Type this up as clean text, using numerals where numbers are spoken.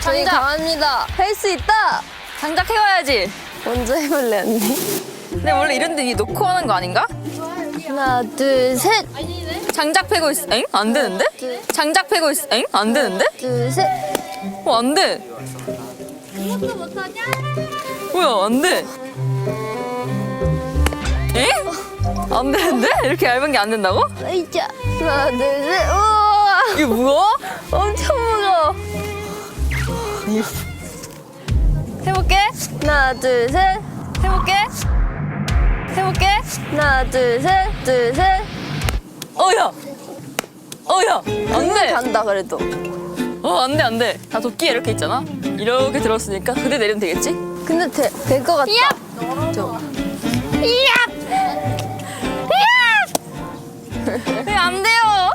저희 장작. 강합니다. 할 수 있다. 장작 해와야지. 먼저 해볼래 언니? 근데 원래 이런데 위에 놓고 하는 거 아닌가? 하나 둘 셋. 장작 패고 있어. 엥? 안 되는데? 장작 패고 있어. 엥? 안 되는데? 둘 셋. 안 돼. 뭐야, 안 돼. 엥? 안 되는데? 이렇게 얇은 게 안 된다고? 으이자. 하나 둘 셋. 우와. 이게 뭐야? 엄청 무거워. 해볼게. 하나 둘 셋. 해볼게. 해볼게. 하나 둘 셋. 둘 셋. 어야. 어야. 안 돼. 간다 그래도. 안 돼, 안 돼. 다 도끼에 이렇게 있잖아. 이렇게 들었으니까 그대 내리면 되겠지? 근데 될 것 같다. 왜 안 돼요?